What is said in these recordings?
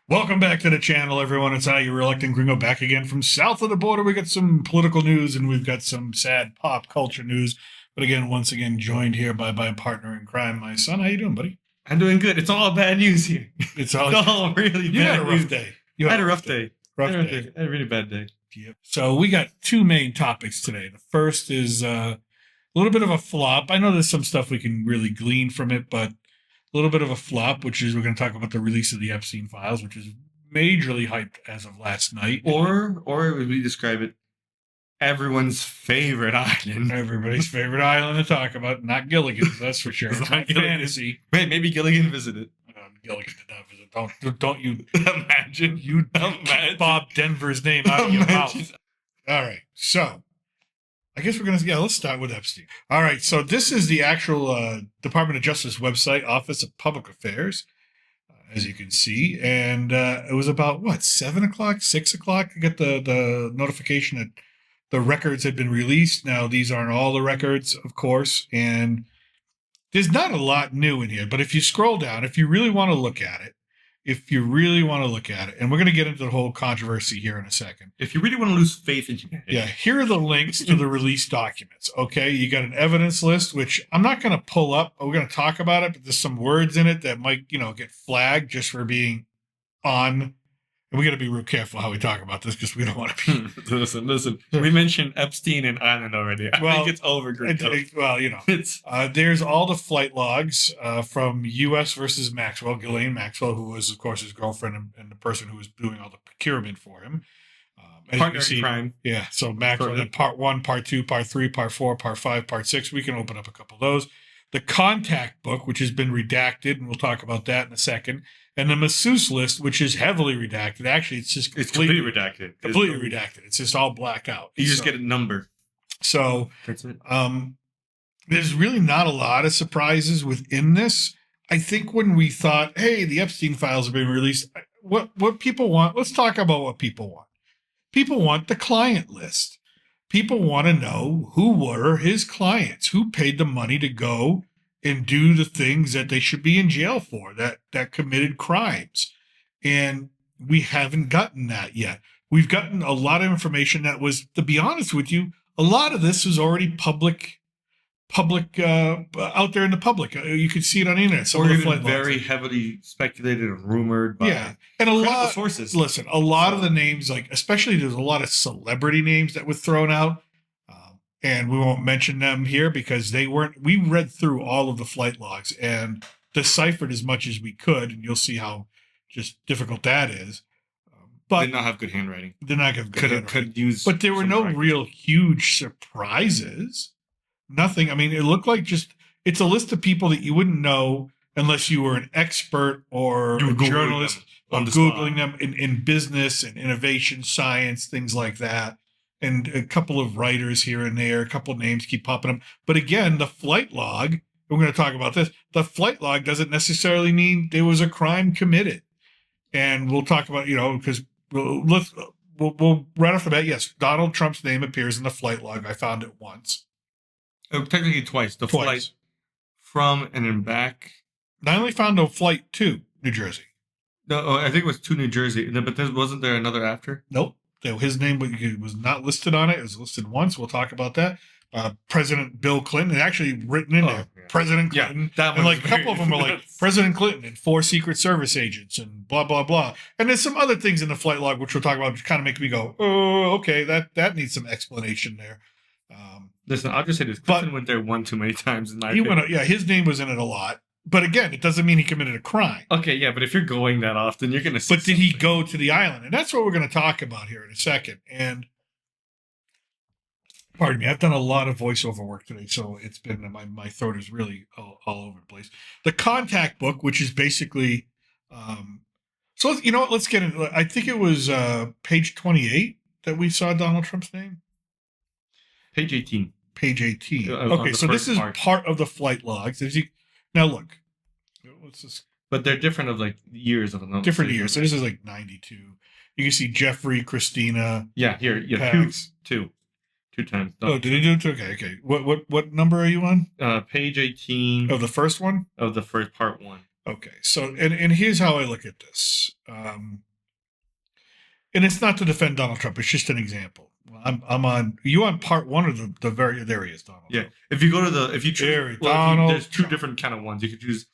Welcome back to the channel, everyone. It's I, your reluctant gringo, back again from south of the border. We got some political news and we've got some sad pop culture news. But again, once again, joined here by my partner in crime, my son. How you doing, buddy? I'm doing good. It's all bad news here. It's all really you bad had a news. rough day. I had a rough day. Rough I day. had a really bad day. Yep. So we got two main topics today. The first is a little bit of a flop. I know there's some stuff we can really glean from it, but a little bit of a flop, which is we're going to talk about the release of the Epstein Files, which is majorly hyped as of last night. Or would we describe it? Everyone's favorite island. Everybody's favorite island to talk about. Not Gilligan's, that's for sure. It's It's not not Gilligan's. fantasy. Wait, maybe Gilligan visited. Gilligan did not visit. Don't you Imagine. you Imagine. Bob Denver's name out of your Imagine. mouth. All right, so I guess we're gonna let's start with Epstein. All right, so this is the actual Department of Justice website, Office of Public Affairs, as you can see, and it was about what 7 o'clock, 6 o'clock. I get the notification that the records had been released. Now these aren't all the records, of course, and there's not a lot new in here. But if you scroll down, if you really want to look at it, and we're going to get into the whole controversy here in a second. If you really want to lose faith in humanity. Yeah, here are the links to the released documents. Okay, you got an evidence list, which I'm not going to pull up. We're going to talk about it, but there's some words in it that might, get flagged just for being on. And we got to be real careful how we talk about this because we don't want to be. Listen. We mentioned Epstein and Island already. I think it's over. It's There's all the flight logs from U.S. versus Maxwell, Ghislaine Maxwell, who was, of course, his girlfriend and the person who was doing all the procurement for him. As partner you in crime. Yeah, so Maxwell, then part 1, part 2, part 3, part 4, part 5, part 6. We can open up a couple of those. The contact book, which has been redacted, and we'll talk about that in a second. And the masseuse list, which is heavily redacted. Actually, it's just completely redacted. Completely redacted. It's just all blacked out. You just get a number. So that's it. There's really not a lot of surprises within this. I think when we thought, hey, the Epstein files have been released, what people want, let's talk about what people want. People want the client list. People want to know who were his clients, who paid the money to go and do the things that they should be in jail for, that committed crimes. And we haven't gotten that yet. We've gotten a lot of information that was, to be honest with you, a lot of this was already public out there in the public. You could see it on the internet. Some even very heavily speculated and rumored by and a lot of sources. Listen, a lot of the names, like especially there's a lot of celebrity names that were thrown out. And we won't mention them here because they weren't. We read through all of the flight logs and deciphered as much as we could, and you'll see how just difficult that is. But they did not have good handwriting. Did not have good handwriting. Could use, but there were no real huge surprises. Nothing. I mean, it looked like it's a list of people that you wouldn't know unless you were an expert or a journalist on Googling them in business and innovation, science, things like that. And a couple of writers here and there, a couple of names keep popping up. But again, the flight log, we're going to talk about this. The flight log doesn't necessarily mean there was a crime committed. And we'll talk about, because we'll right off the bat, yes, Donald Trump's name appears in the flight log. I found it once. Technically twice. The flight from and then back. I only found a flight to New Jersey. No, I think it was to New Jersey. But wasn't there another after? Nope. His name was not listed on it. It was listed once. We'll talk about that. President Bill Clinton, actually written in there. Yeah. President Clinton. Yeah, and a couple of them are like President Clinton and 4 Secret Service agents and blah, blah, blah. And there's some other things in the flight log, which we'll talk about, which kind of make me go, oh, okay, that needs some explanation there. Listen, I'll just say this. Clinton went there one too many times. His name was in it a lot. But again, it doesn't mean he committed a crime. Okay, yeah, but if you're going that often, you're going to see. But did he go to the island? And that's what we're going to talk about here in a second. And pardon me, I've done a lot of voiceover work today, so it's been my throat is really all over the place. The contact book, which is basically, so you know what? Let's get into it. I think it was page 28 that we saw Donald Trump's name. Page 18. Page 18. Okay, so this is part of the flight logs. Now look, what's this? But they're different of like years of them. Different years. So this is like 92. You can see Jeffrey, Christina. Yeah, here. Yeah, two times. Oh, did he do it? Okay. What number are you on? Page 18. Of the first one? Of the first part 1. Okay, so and here's how I look at this. And it's not to defend Donald Trump. It's just an example. I'm on. You on part one of the very. There he is, Donald. Yeah. If you go to if you choose, there's two different kind of ones. You could choose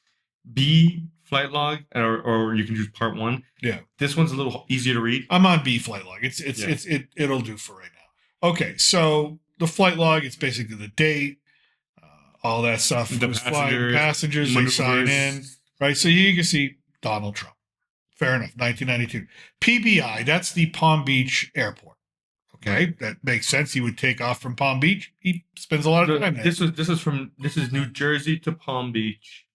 B flight log, or you can choose part one. Yeah. This one's a little easier to read. I'm on B flight log. It'll do for right now. Okay, so the flight log. It's basically the date, all that stuff. The passengers they sign in, right? So you can see Donald Trump. Fair enough. 1992. PBI, that's the Palm Beach Airport. Okay, that makes sense. He would take off from Palm Beach. He spends a lot of time there. This is New Jersey to Palm Beach,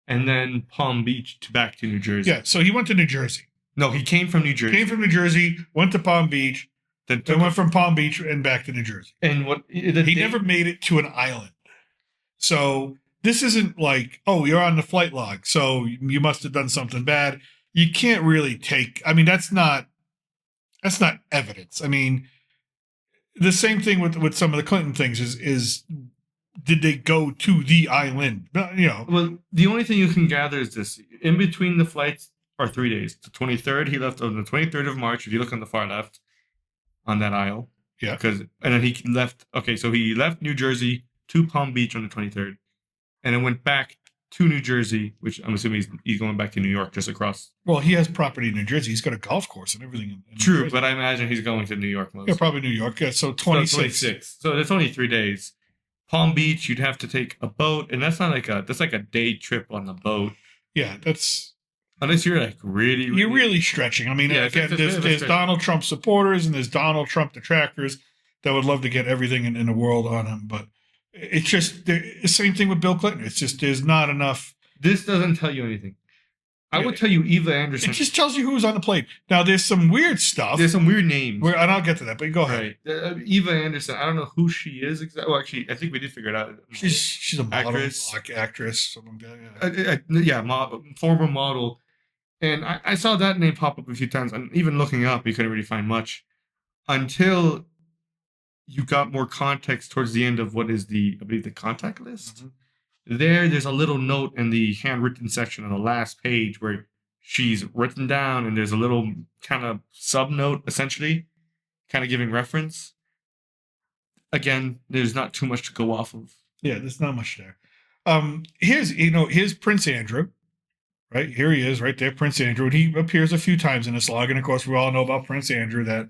and then Palm Beach back to New Jersey. Yeah, so he went to New Jersey. No, he came from New Jersey. Went to Palm Beach, then went from Palm Beach and back to New Jersey. And he never made it to an island. So this isn't like, oh, you're on the flight log, so you must have done something bad. You can't really take. I mean, that's not evidence. I mean, the same thing with some of the Clinton things is did they go to the island? You know. Well, the only thing you can gather is this: in between the flights are 3 days. The 23rd, he left on the 23rd of March. If you look on the far left, on that aisle, yeah. And then he left. Okay, so he left New Jersey to Palm Beach on the 23rd, and then went back to New Jersey, which I'm assuming he's going back to New York, just across. Well, he has property in New Jersey. He's got a golf course and everything. True, but I imagine he's going to New York most. Yeah, probably New York. Yeah, so 26. So that's only 3 days. Palm Beach, you'd have to take a boat, and that's like a day trip on the boat. Yeah, that's unless you're like really you're really stretching. I mean, yeah, again, there's Donald Trump supporters and there's Donald Trump detractors that would love to get everything in the world on him, but. It's just the same thing with Bill Clinton. It's just there's not enough. This doesn't tell you anything. I would tell you Eva Anderson. It just tells you who was on the plane. Now there's some weird stuff. There's some weird names, and I'll get to that. But go ahead. Right. Eva Anderson. I don't know who she is exactly. Well, actually, I think we did figure it out. She's a model, actress, something like that. Yeah, former model. And I saw that name pop up a few times. And even looking up, you couldn't really find much until you got more context towards the end of what is I believe the contact list. Mm-hmm. There's a little note in the handwritten section on the last page where she's written down, and there's a little kind of sub note, essentially, kind of giving reference. Again, there's not too much to go off of. Yeah, there's not much there. Here's Prince Andrew, right? Here he is, right there, Prince Andrew. And he appears a few times in this log, and of course, we all know about Prince Andrew that.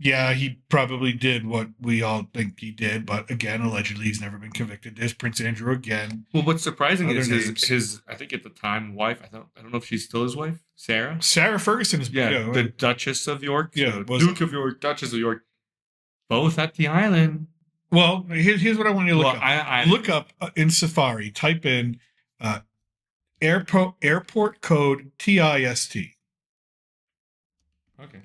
Yeah, he probably did what we all think he did, but again, allegedly, he's never been convicted. There's Prince Andrew again. Well, what's surprising is his, I think at the time, wife. I don't know if she's still his wife, Sarah. Sarah Ferguson is the Duchess of York. Yeah, Duke of York, Duchess of York, both at the island. Well, here's what I want you to look up. Look up in Safari. Type in airport code TIST. Okay.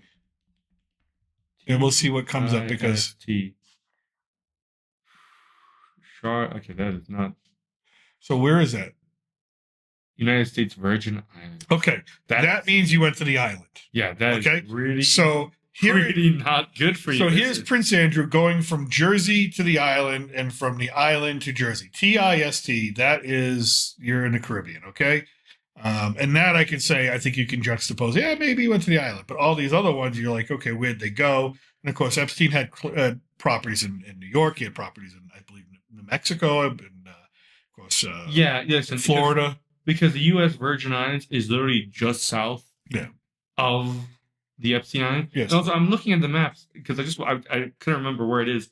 And we'll see what comes up because okay, that is not. So where is that? United States Virgin Islands. Okay, that means you went to the island. Yeah, that is really really not good for you. So here's Prince Andrew going from Jersey to the island and from the island to Jersey. TIST. That is you're in the Caribbean. Okay. And that I can say, I think you can juxtapose. Yeah, maybe he went to the island, but all these other ones, you're like, okay, where'd they go? And of course, Epstein had properties in New York. He had properties in, I believe, New Mexico, and of course, in Florida. Because the U.S. Virgin Islands is literally just south of the Epstein Island. Yes. And also, I'm looking at the maps because I couldn't remember where it is.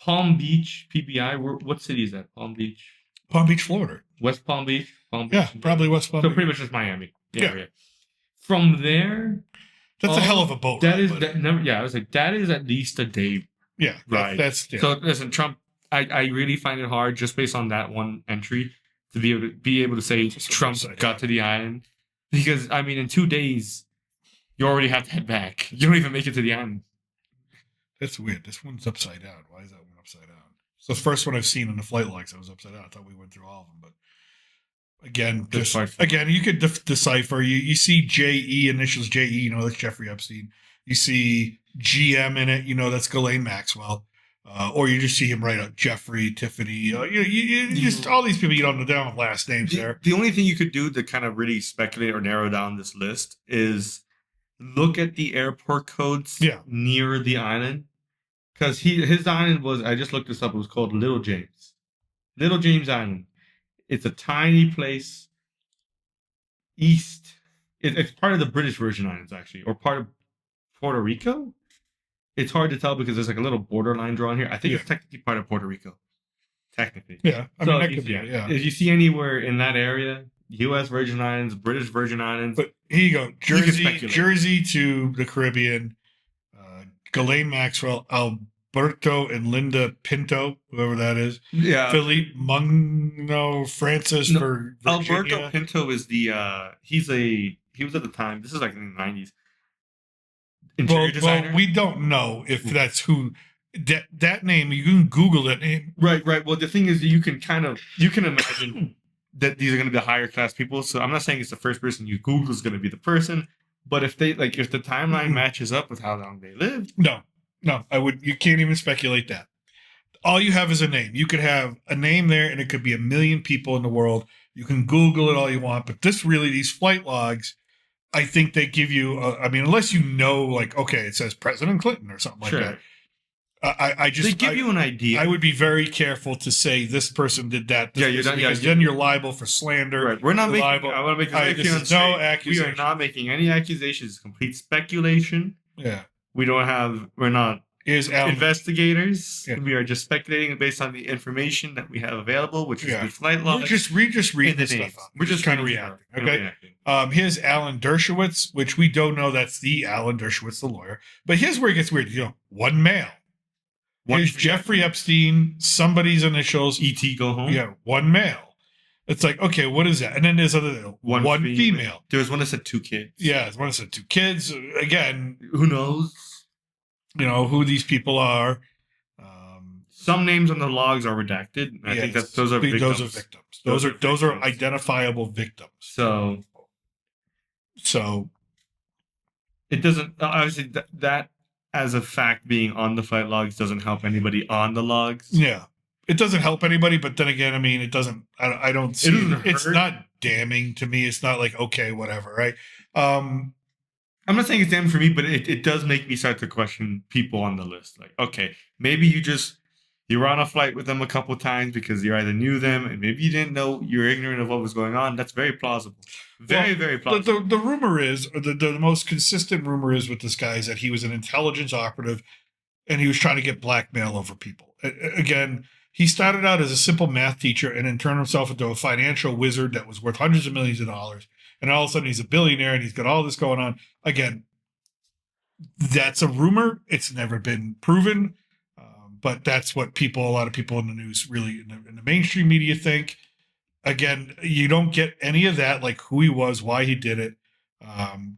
Palm Beach, PBI. What city is that? Palm Beach, Florida. West Palm Beach. Yeah, probably West Palm Beach. So pretty much just Miami. Yeah. From there, that's a hell of a boat. I was like, that is at least a day. Yeah, right. So listen, Trump. I really find it hard just based on that one entry to be able to say Trump got to the island, because I mean in 2 days you already have to head back. You don't even make it to the island. That's weird. This one's upside down. Why is that one upside down? It's the first one I've seen in the flight logs that was upside down. I thought we went through all of them, but. Again, you could decipher. You see J.E. initials J.E. That's Jeffrey Epstein. You see GM in it. That's Ghislaine Maxwell. Or you just see him write out Jeffrey, Tiffany. You just all these people you don't know. They don't have last names there. The only thing you could do to kind of really speculate or narrow down this list is look at the airport codes near the island. Because his island was, I just looked this up, it was called Little James. Little James Island. It's a tiny place east. It's part of the British Virgin Islands, actually, or part of Puerto Rico. It's hard to tell because there's like a little borderline drawn here. I think it's technically part of Puerto Rico. Technically. Yeah. I mean, that could be, yeah. If you see anywhere in that area, U.S. Virgin Islands, British Virgin Islands. But here you go. Jersey to the Caribbean. Ghislaine Maxwell, Alberto and Linda Pinto, whoever that is. Yeah. Philippe Mugno Francis for Virginia. Alberto Pinto is he was at the time, this is like in the 90s. Interior designer. Well, we don't know if that's who that name. You can Google that name. Right. Well, the thing is, you can imagine that these are going to be the higher class people. So I'm not saying it's the first person you Google is going to be the person, but if the timeline matches up with how long they lived, no, you can't even speculate that. All you have is a name. You could have a name there, and it could be a million people in the world. You can Google it all you want, but these flight logs. I think they give you, unless you know, like, okay, it says President Clinton or something like that. They give you an idea. I would be very careful to say this person did that. Then you're liable for slander. Right. We're not making. I want to make no accusation. We are not making any accusations. It's complete speculation. Yeah. We're not investigators. Yeah. We are just speculating based on the information that we have available, which is the flight log. We're just reading this stuff up. We're just kind of reacting. Okay. Here's Alan Dershowitz, which we don't know that's the Alan Dershowitz, the lawyer. But here's where it gets weird. One male. Here's Jeffrey Epstein, somebody's initials. E.T. go home. Yeah, one male. It's like, okay, what is that? And then there's one female. There was one that said 2 kids. Yeah, there's one that said 2 kids. Again, who knows? Who these people are. Some names on the logs are redacted. I think that those are victims. Those are identifiable victims. So it doesn't obviously that as a fact being on the flight logs doesn't help anybody on the logs. Yeah, it doesn't help anybody. But then again, I mean, it doesn't. I don't see. It's not damning to me. It's not like okay, whatever, right? I'm not saying it's damning for me, but it does make me start to question people on the list. Like, okay, maybe you were on a flight with them a couple times because you either knew them and maybe you didn't know, you were ignorant of what was going on. That's very plausible. Very plausible. The rumor is, or the most consistent rumor is with this guy is that he was an intelligence operative and he was trying to get blackmail over people. Again, he started out as a simple math teacher and then turned himself into a financial wizard that was worth hundreds of millions of dollars. And all of a sudden he's a billionaire and he's got all this going on. Again, that's a rumor. It's never been proven. But that's what a lot of people in the news really, in the mainstream media think. Again, you don't get any of that, like who he was, why he did it.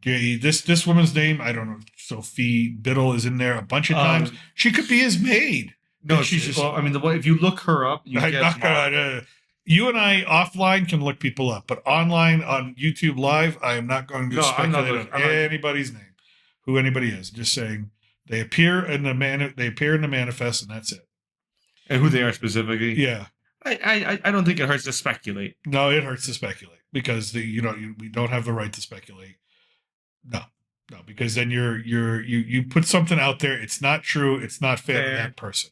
This woman's name, I don't know. Sophie Biddle is in there a bunch of times. She could be his maid. No, she's just. Well, I mean, if you look her up, you and I offline can look people up, but online on YouTube Live, I am not going to speculate on anybody's name, who anybody is. Just saying. They appear in the manifest, and that's it. And who they are specifically? Yeah, I don't think it hurts to speculate. No, it hurts to speculate because we don't have the right to speculate. No, because then you put something out there. It's not true. It's not fair to that person.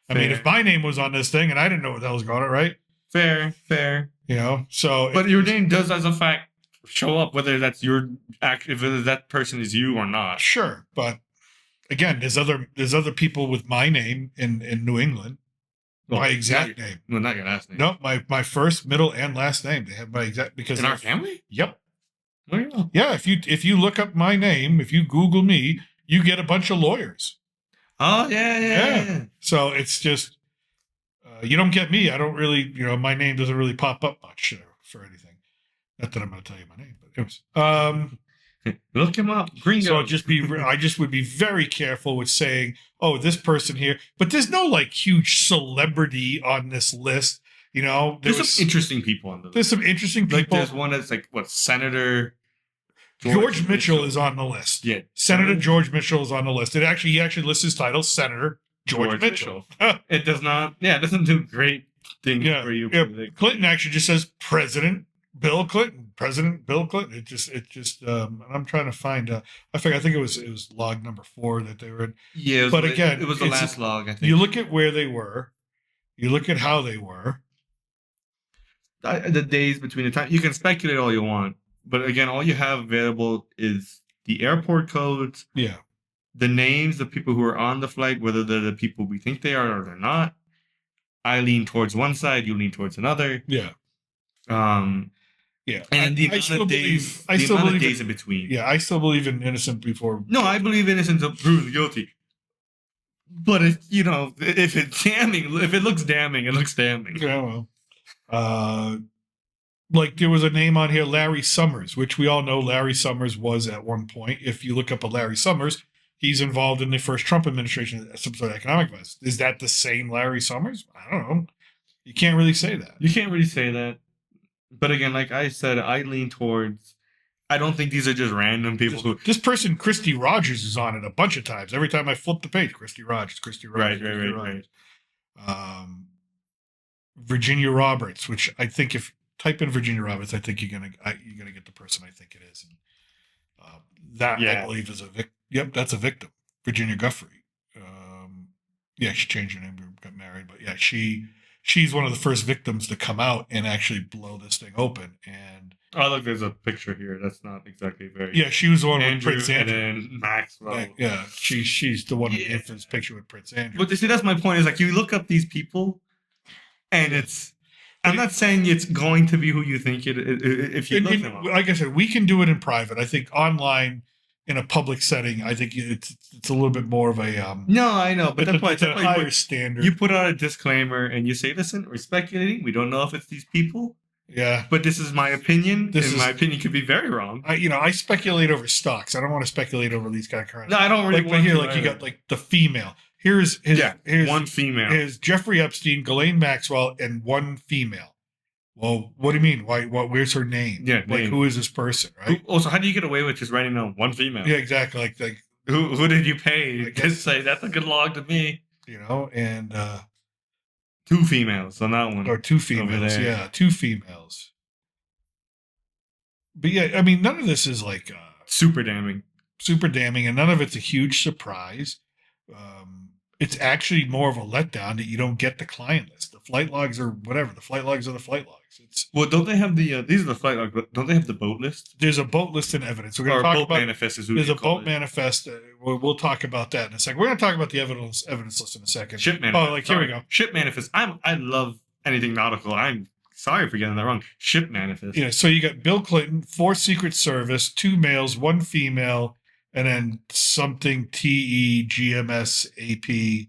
I mean, if my name was on this thing and I didn't know what the hell was going on, right? Fair. So, but your name does, as a fact, show up whether that's whether that person is you or not. Sure, but. Again, there's other people with my name in New England. My exact name. Well, not your last name. No, my first, middle, and last name. They have my exact because in our family. Yep. Oh, yeah. Yeah. If you look up my name, if you Google me, you get a bunch of lawyers. Oh yeah. So it's just you don't get me. I don't really. My name doesn't really pop up much for anything. Not that I'm going to tell you my name, but anyways. Look him up. Gringo. So I just would be very careful with saying, oh, this person here. But there's no like huge celebrity on this list. There's some interesting people on the list. There's some interesting people. Like there's one that's like Senator George Mitchell is on the list. Yeah. Senator George Mitchell is on the list. He actually lists his title, Senator. George Mitchell. It does not. Yeah, it doesn't do great things for you. Yeah. Clinton actually just says President Bill Clinton. President Bill Clinton. It just. I'm trying to find. I think it was log number 4 that they were in. Yeah, but again, it was the last log. I think you look at where they were. You look at how they were. The days between the time, you can speculate all you want, but again, all you have available is the airport codes. Yeah. The names of people who are on the flight, whether they're the people we think they are or they're not. I lean towards one side, you lean towards another. Yeah. Yeah. And the amount of days in between. Yeah, I still believe in innocent before. No, I believe innocent until proven guilty. But if it's damning, if it looks damning, it looks damning. Yeah, well. Like there was a name on here, Larry Summers, which we all know Larry Summers was at one point. If you look up a Larry Summers, he's involved in the first Trump administration as some sort of economic advice. Is that the same Larry Summers? I don't know. You can't really say that. You can't really say that. But again, like I said, I lean towards. I don't think these are just random people This person, Christy Rogers, is on it a bunch of times. Every time I flip the page, Christy Rogers. Right. Virginia Roberts, which I think if type in Virginia Roberts, I think you're gonna get the person I think it is. And, I believe is a victim. Yep, that's a victim. Virginia Guffey. She changed her name, got married, but yeah, she's one of the first victims to come out and actually blow this thing open. And look, there's a picture here. That's not exactly very. Yeah, she was the one with Prince Andrew. And then Maxwell. Yeah, she's the one in this picture with Prince Andrew. But you see, that's my point. Is like you look up these people, and it's. I'm not saying it's going to be who you think it if you look them up. Like I said, we can do it in private. I think online, in a public setting, I think it's a little bit more of a. No, I know, but that's why it's a higher standard. You put out a disclaimer and you say, "Listen, we're speculating. We don't know if it's these people." Yeah, but this is my opinion. My opinion could be very wrong. I speculate over stocks. I don't want to speculate over these kind of currencies. No, I don't really want to. Like you got like the female. Here's one female. Here's Jeffrey Epstein, Ghislaine Maxwell, and one female. Well, what do you mean? Why? Where's her name? Yeah, who is this person? Right. Also, how do you get away with just writing down one female? Yeah, exactly. Like who did you pay to say that's a good log to me? And 2 females on that one, or 2 females. Yeah, 2 females. But yeah, I mean, none of this is like super damning, and none of it's a huge surprise. It's actually more of a letdown that you don't get the client list. The flight logs are whatever. The flight logs are the flight logs. Don't they have the these are the flight logs, but don't they have the boat list? There's a boat list and evidence. We're going to talk about manifest. There's a boat manifest. We'll talk about that in a second. We're going to talk about the evidence list in a second. Ship manifest. Here we go. Ship manifest. I love anything nautical. I'm sorry for getting that wrong. Ship manifest. Yeah. So you got Bill Clinton, 4 Secret Service, 2 males, 1 female, and then something TEGMS AP.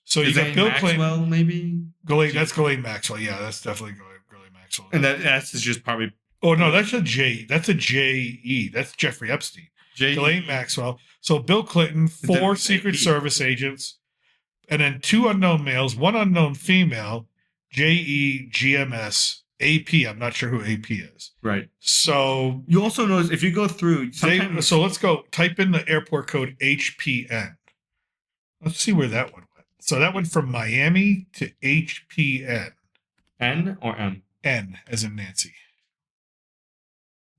So you got Bill Clinton, maybe. That's Ghislaine Maxwell. Yeah, that's definitely Ghislaine Maxwell. And that's just probably. Oh no, that's a J. That's a JE. That's Jeffrey Epstein. Ghislaine Maxwell. So Bill Clinton, 4 Secret Service agents, and then 2 unknown males, 1 unknown female. JEGMS AP. I'm not sure who AP is. Right. So you also notice if you go through. So let's go. Type in the airport code HPN. Let's see where that one went. So that went from Miami to HPN. N or M? N, as in Nancy.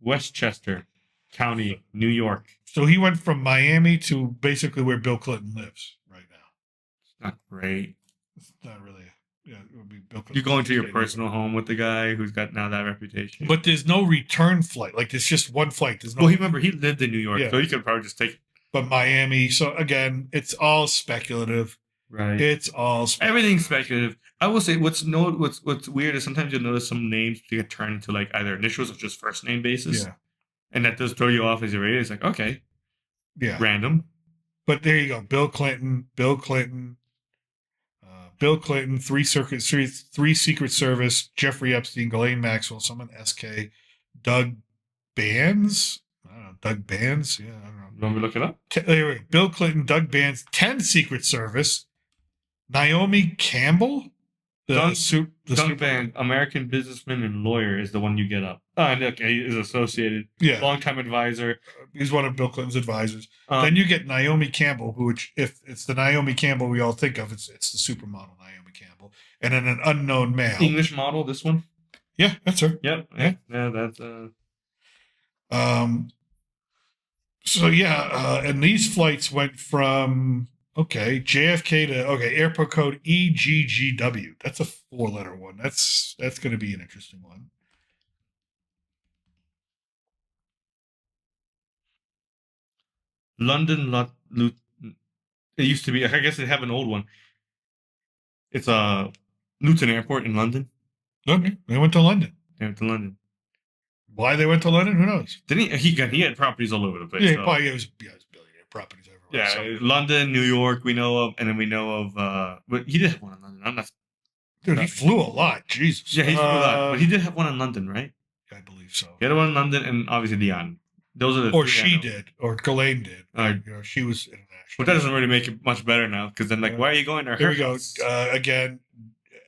Westchester County, New York. So he went from Miami to basically where Bill Clinton lives right now. It's not great. It's not really. Yeah, it would be Bill Clinton. You're going to your personal home with the guy who's got now that reputation. But there's no return flight. Like, there's just one flight. There's no. Well, remember, he lived in New York, so he could probably just take it. But Miami. So, again, it's all speculative. Right. It's all everything's speculative. I will say what's weird is sometimes you'll notice some names get turned into like either initials or just first name basis. Yeah. And that does throw you off as you read it. It's like, okay. Yeah. Random. But there you go. Bill Clinton, 3 Secret Service, Jeffrey Epstein, Ghislaine Maxwell, someone SK, Doug Bands. I don't know, Doug Bands? Yeah, I don't know. You want me to look it up? Anyway, Bill Clinton, Doug Bands, 10 Secret Service, Naomi Campbell, Dunk Band, American businessman and lawyer is the one you get up. And okay, is associated. Yeah. Longtime advisor. He's one of Bill Clinton's advisors. Then you get Naomi Campbell, which if it's the Naomi Campbell we all think of, it's the supermodel Naomi Campbell. And then an unknown male. English model, this one? Yeah, that's her. Yep. Yeah, that's So and these flights went from JFK to airport code EGGW. That's a 4-letter one. That's going to be an interesting one. London. It used to be. I guess they have an old one. It's Luton Airport in London. Okay, they went to London. Why they went to London? Who knows? Didn't he had properties all over the place. Yeah, probably it was billionaire properties everywhere. Yeah, so. London, New York, we know of, and then we know of. But he did have one in London. I'm not. Dude, he flew a lot. Jesus. Yeah, he flew a lot, but he did have one in London, right? I believe so. He had one in London, and obviously Dion. Those are the. Or she did, or Ghislaine did. She was international. But that doesn't really make it much better now, because then why are you going to her? Here we go. Again.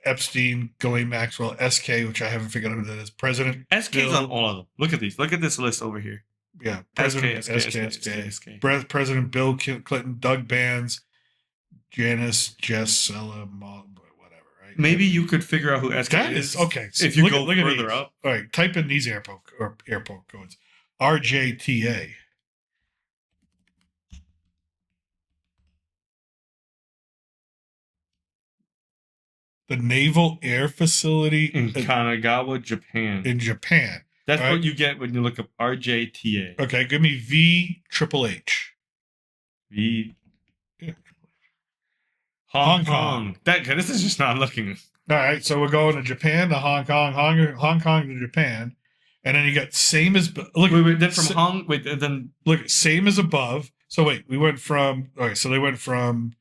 Epstein, Ghislaine Maxwell, SK, which I haven't figured out who that is. President. SK's on all of them. Look at these. Look at this list over here. Yeah. President SK. President Bill Clinton, Doug Bands, Janice, Jess, Ella, whatever, right? Maybe you could figure out who SK is. Okay. So if you go further up. All right. Type in these airport codes. RJTA. The Naval Air Facility in Kanagawa, Japan. In Japan. That's what you get when you look up RJTA. Okay, give me VHHH. Hong Kong. This is just not looking. All right, so we're going to Japan to Hong Kong, Hong Kong to Japan, and then you got same as same as above. So wait, we went from so they went from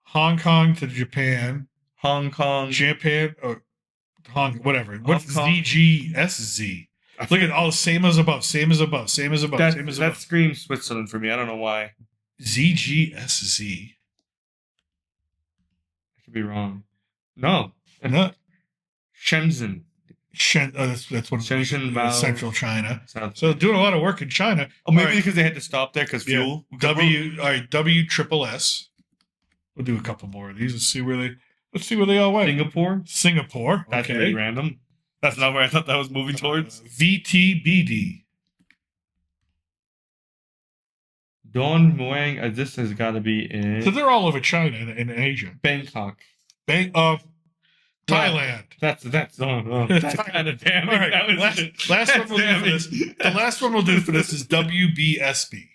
Hong Kong to Japan. Hong Kong, Japan, or whatever. What's ZGSZ? Look at all same as above, same as above, same as above, same as above. That screams Switzerland for me. I don't know why. ZGSZ. I could be wrong. No. Shenzhen. That's one. Shenzhen, Central China. So doing a lot of work in China. Oh, maybe because they had to stop there because fuel. WSSS. We'll do a couple more of these. Let's see where they all went. Singapore. That's really random. That's not where I thought that was moving towards. VTBD. Don Muang. This has got to be in. So they're all over China and Asia. Bangkok. Thailand. That's kind of damning. All right. Last one we'll do for this. The last one we'll do for this is WBSB.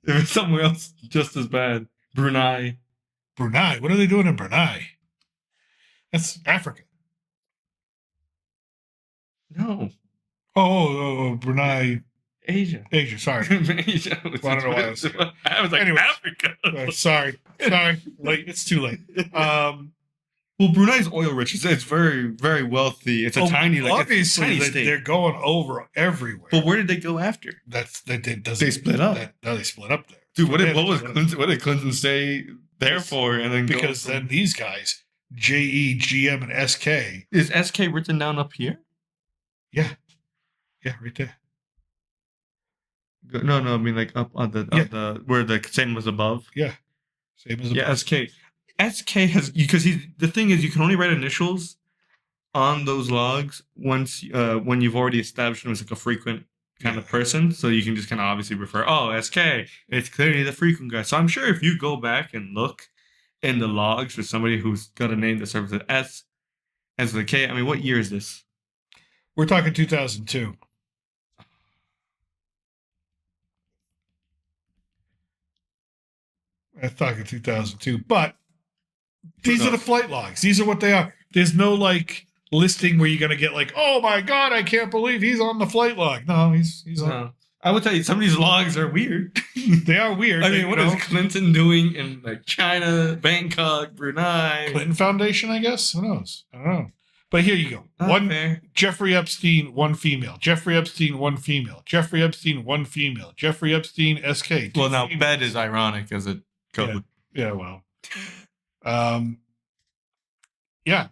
If it's somewhere else just as bad. Brunei. What are they doing in Brunei? That's Africa. No. Oh, Brunei. Asia. Sorry. Asia. I don't know why I was like, anyways, Africa. Sorry. Late. It's too late. Well, Brunei's oil rich. It's very, very wealthy. It's a tiny, obviously they're going over everywhere. But where did they go after? They split up. They split up there. Dude, what did Clinton say there for? And then because then these guys, JE, GM, and SK. Is SK written down up here? Yeah, right there. No, I mean like up on the where the same was above. Yeah, same as above. Yeah, SK has because the thing is you can only write initials on those logs once when you've already established them as like a frequent kind of person, so you can just kind of obviously refer. Oh, SK, it's clearly the frequent guy. So I'm sure if you go back and look in the logs for somebody who's got a name that starts with S ends with a K. I mean, what year is this? We're talking 2002. I'm talking 2002, but these are the flight logs. These are what they are. There's no listing where you're going to get oh my God, I can't believe he's on the flight log. No, he's on. I would tell you, some of these logs are weird. They are weird. I mean, what is Clinton doing in China, Bangkok, Brunei? Clinton Foundation, I guess? Who knows? I don't know. But here you go. Jeffrey Epstein, one female. Jeffrey Epstein, one female. Jeffrey Epstein, one female. Jeffrey Epstein, SK. Well, now, bed is ironic as a code. Yeah, well. Yeah.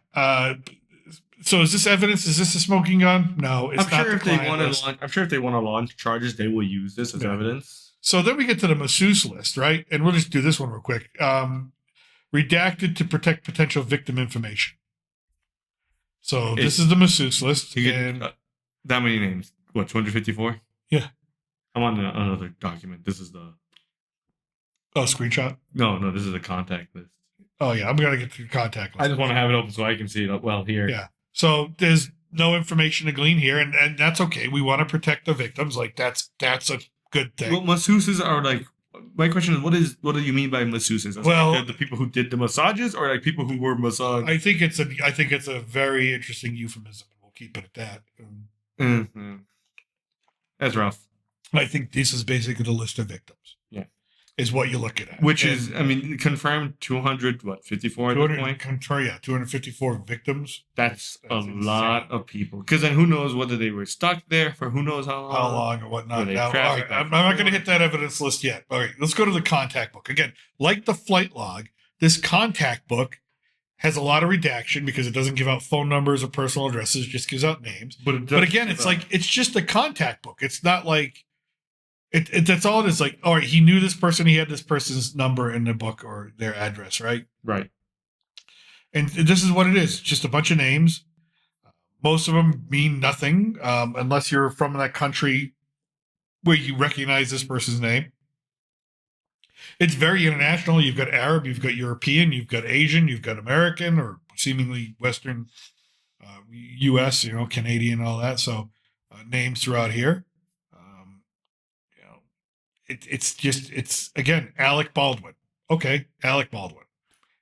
So is this evidence? Is this a smoking gun? No, it's not. I'm sure if they want to launch charges, they will use this as evidence. So then we get to the masseuse list, right? And we'll just do this one real quick. Redacted to protect potential victim information. So this is the masseuse list. And that many names. What, 254? Yeah. I'm on another document. This is the... Oh, screenshot? No, this is the contact list. Oh, yeah. I'm going to get to the contact list. I just want to have it open so I can see it well here. Yeah. So there's no information to glean here, and that's okay. We want to protect the victims. Like, that's a good thing. Well, masseuses are like... My question is, what do you mean by masseuses? Well, the people who did the massages, or like people who were massaged? I think it's a very interesting euphemism. We'll keep it at that. Mm-hmm. That's rough. I think this is basically the list of victims. Yeah, is what you're looking at. Which is, I mean, confirmed 254 at this point. 254 victims. That's a lot of people. Because then who knows whether they were stuck there for who knows how long or whatnot. Now, all right, I'm not going to hit that evidence list yet. All right, let's go to the contact book. Again, like the flight log, this contact book has a lot of redaction because it doesn't give out phone numbers or personal addresses. It just gives out names. But again, it's just a contact book. It's not like... that's all it is. Like, all right, he knew this person. He had this person's number in the book or their address, right? Right. And this is what it is. Just a bunch of names. Most of them mean nothing unless you're from that country where you recognize this person's name. It's very international. You've got Arab, you've got European, you've got Asian, you've got American or seemingly Western U.S., Canadian, all that. So names throughout here. It's again, Alec Baldwin. Okay, Alec Baldwin.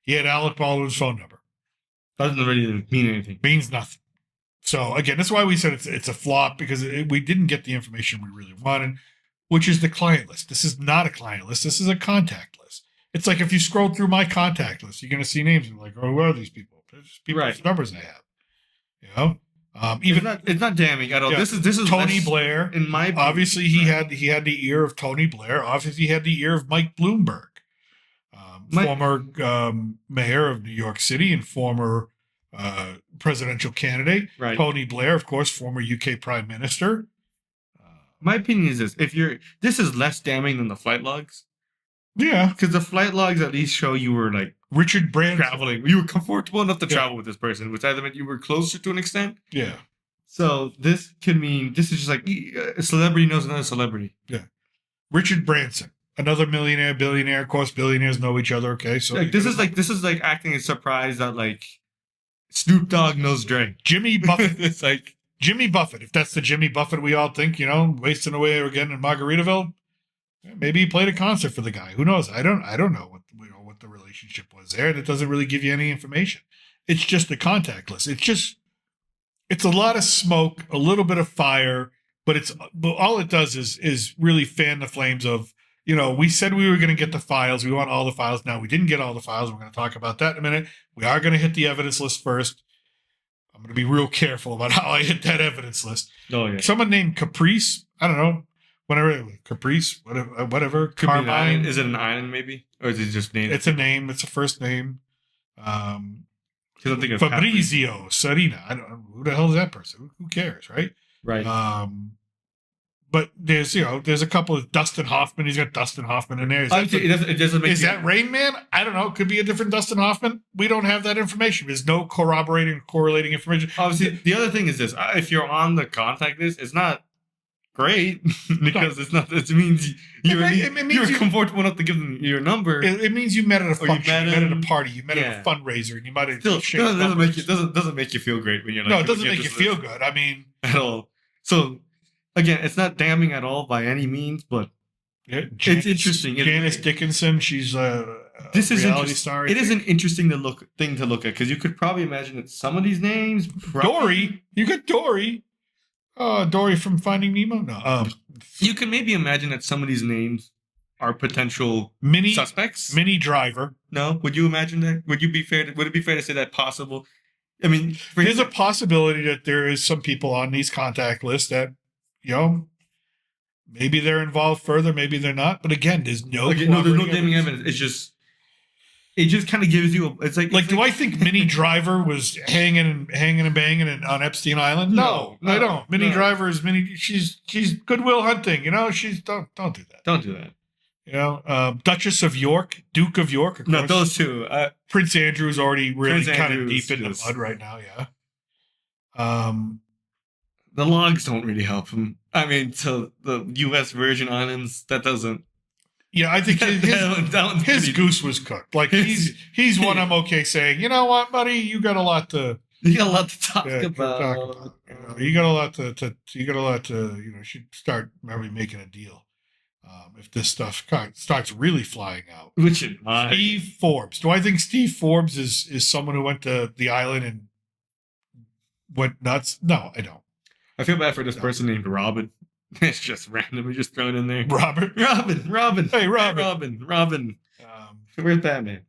He had Alec Baldwin's phone number. Doesn't really mean anything. Means nothing. So again, that's why we said it's a flop, because we didn't get the information we really wanted, which is the client list. This is not a client list. This is a contact list. It's like if you scroll through my contact list, you're going to see names and like, oh, who are these people? They're just people's numbers I have. It's not damning at all. Yeah. This is Tony Blair. In my opinion, obviously he had the ear of Tony Blair. Obviously he had the ear of Mike Bloomberg, former mayor of New York City and former presidential candidate. Right. Tony Blair, of course, former UK Prime Minister. My opinion is this: this is less damning than the flight logs. Yeah, because the flight logs at least show you were like Richard Branson traveling. You were comfortable enough to travel with this person, which either meant you were closer to an extent. Yeah. So this could mean this is just like a celebrity knows another celebrity. Yeah. Richard Branson, another millionaire, billionaire. Of course, billionaires know each other. Okay, so this is like acting as surprised that like Snoop Dogg knows Dre. Jimmy Buffett. It's like Jimmy Buffett. If that's the Jimmy Buffett we all think, wasting away again in Margaritaville. Maybe he played a concert for the guy. Who knows? I don't know what the relationship was there. And it doesn't really give you any information. It's just a contact list. It's a lot of smoke, a little bit of fire, but all it does is really fan the flames of, we said we were going to get the files. We want all the files. Now we didn't get all the files. We're going to talk about that in a minute. We are going to hit the evidence list first. I'm going to be real careful about how I hit that evidence list. Oh yeah. Someone named Caprice. I don't know. Whatever, Caprice, whatever. Carmine. Is it an island, maybe? Or is it just named? It's a name. It's a first name. Fabrizio Sarina. I don't know. Who the hell is that person? Who cares, right? Right. But there's a couple of Dustin Hoffman. He's got Dustin Hoffman in there. It doesn't make is that Rain Man? I don't know. It could be a different Dustin Hoffman. We don't have that information. There's no corroborating, correlating information. Obviously, the other thing is this: if you're on the contact list, it's not great because it's not. It means you're comfortable enough to give them your number. It means you met at a function, you met at a party, you met at a fundraiser, and you might have doesn't make you feel great when you're like. No, it doesn't make you feel good. I mean, at all. So again, it's not damning at all by any means, but it's interesting. Janice Dickinson, she's a reality star. It is an interesting thing to look at because you could probably imagine that some of these names. Dory, you got Dory. Dory from Finding Nemo? No. You can maybe imagine that some of these names are potential suspects. Minnie Driver. No? Would you imagine that? Would it be fair to say that possible? I mean, there's a possibility that there is some people on these contact lists that, maybe they're involved further, maybe they're not. But again, there's no damning evidence. It's just it just kind of gives you it's like do I think Minnie Driver was hanging and banging on Epstein Island? No, I don't. Minnie Driver is she's Goodwill Hunting, she's don't do that. Don't do that. Duchess of York, Duke of York, of no, course. those two. Prince Andrew is already really kind of deep in the mud right now, yeah. The logs don't really help him. I mean, so the U.S. Virgin Islands, that doesn't. Yeah, I think his goose was cooked. Like he's one I'm okay saying. You know what, buddy? You got a lot to talk about. You got a lot to. You should start maybe making a deal. If this stuff starts really flying out. Which is mine. Steve Forbes. Do I think Steve Forbes is someone who went to the island and went nuts? No, I don't. I feel bad for this person named Robin. It's just randomly just thrown in there. Robin. Hey, Robin. Where's that man?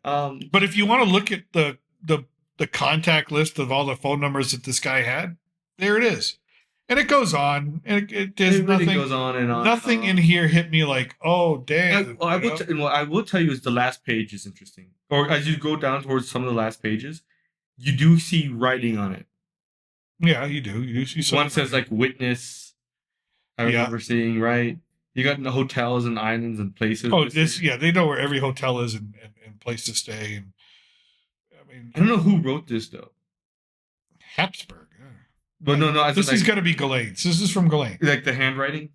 But if you want to look at the contact list of all the phone numbers that this guy had, there it is. And it goes on, and there's really nothing goes on and on. Nothing in here hit me like, oh damn. I will tell you is the last page is interesting. Or as you go down towards some of the last pages, you do see writing on it. Yeah, you do. You do see something. One says like witness. I remember seeing, right? You got in the hotels and islands and places. Oh, they know where every hotel is and place to stay. And I don't know who wrote this though. Habsburg. But no. This is got to be Ghislaine's. This is from Ghislaine. Like the handwriting?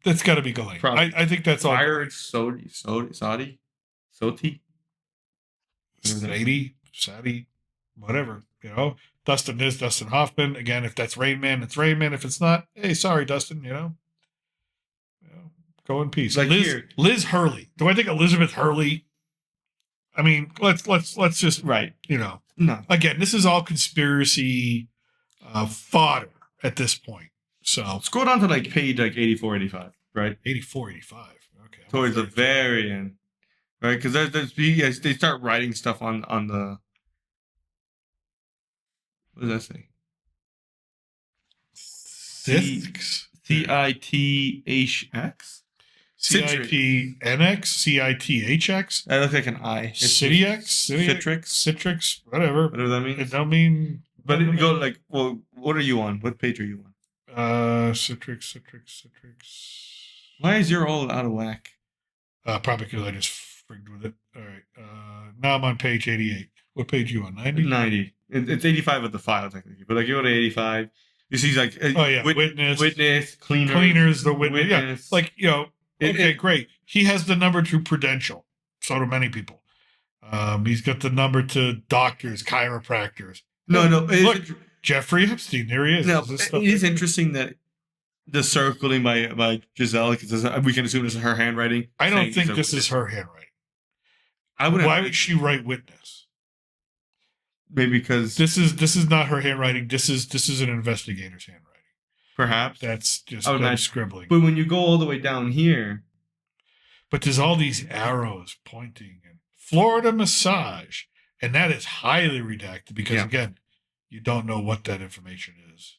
That's got to be Ghislaine. I think that's all. Fired Soti? Sadi, whatever. Dustin is Dustin Hoffman. Again, if that's Rain Man, it's Rain Man. If it's not, hey, sorry, Dustin, go in peace. Like Liz Hurley. Do I think Elizabeth Hurley? I mean, let's just, right. No. Again, this is all conspiracy fodder at this point. So let's go down to like page 84, 85, right? 84, 85. Okay. Towards the very end, right? Because they start writing stuff on the. What does that say? Cithx? CITHX? CITNX? CITHX? That looks like an I. Citrix? Whatever that means. It don't mean. But it go like, well, what are you on? What page are you on? Citrix. Why is your all out of whack? Probably because I just frigged with it. All right. Now I'm on page 88. What page are you on? 90? 90. It's 85 of the file, technically. But like you go to 85, you see like witness, cleaners, the witness. Yeah. Like, great. He has the number to Prudential. So do many people. He's got the number to doctors, chiropractors. No. Look, Jeffrey Epstein. There he is. No, it is interesting that the circling by Giselle, because we can assume this is her handwriting. I don't think this is her handwriting. Why would she write witness? Maybe because this is not her handwriting. This is an investigator's handwriting. Perhaps that's just scribbling. But when you go all the way down here, but there's all these arrows pointing and Florida massage, and that is highly redacted because again, you don't know what that information is.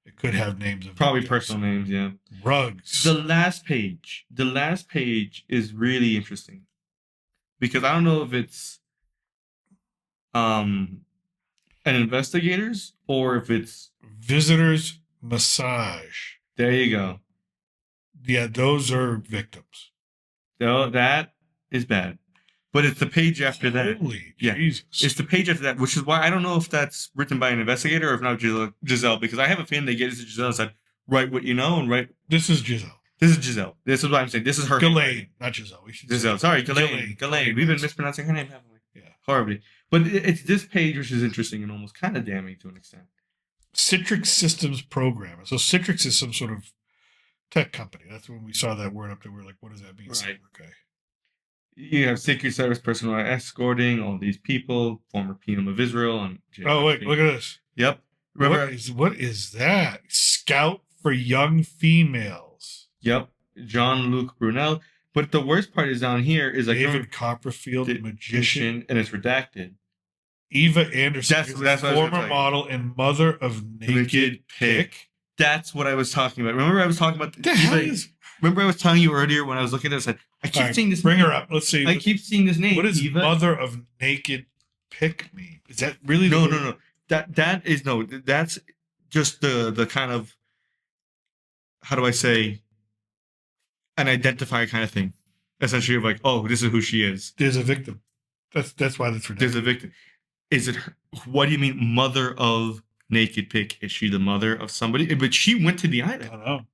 It could have names of probably personal names. Yeah, rugs. The last page is really interesting because I don't know if it's an investigators or if it's visitors massage. There you go. Yeah, those are victims. No, that is bad. But it's the page after that. Holy Jesus. It's the page after that, which is why I don't know if that's written by an investigator or if not Giselle, because I have a feeling they get it to Giselle and said, write what you know and write. This is Giselle. This is what I'm saying. This is her. Ghislaine, not Giselle. Giselle. Sorry, Ghislaine. We've been mispronouncing her name, haven't we? Yeah. Horribly. But it's this page which is interesting and almost kind of damning to an extent. Citrix Systems Programmer. So Citrix is some sort of tech company. That's when we saw that word up there. We were like, what does that mean? Right. Okay. You have Secret Service personnel escorting all these people, former PM of Israel. And oh, wait, look at this. Yep. Remember, what is that? Scout for Young Females. Yep. Jean-Luc Brunel. But the worst part is down here is like David Copperfield, magician, and it's redacted. Eva Anderson, that's former model and mother of Naked Pick. That's what I was talking about. Remember I was talking about the hell is Remember I was telling you earlier when I was looking at it, I said, I keep seeing this Bring name. her up. Let's see. I keep seeing this name. What does Eva? mother of naked pick mean? Is that really No. That's just the kind of, how do I say, an identifier kind of thing. Essentially of like, oh, this is who she is. There's a victim. That's why that's ridiculous. There's a victim. Is it her? What do you mean mother of naked pick? Is she the mother of somebody? But she went to the island.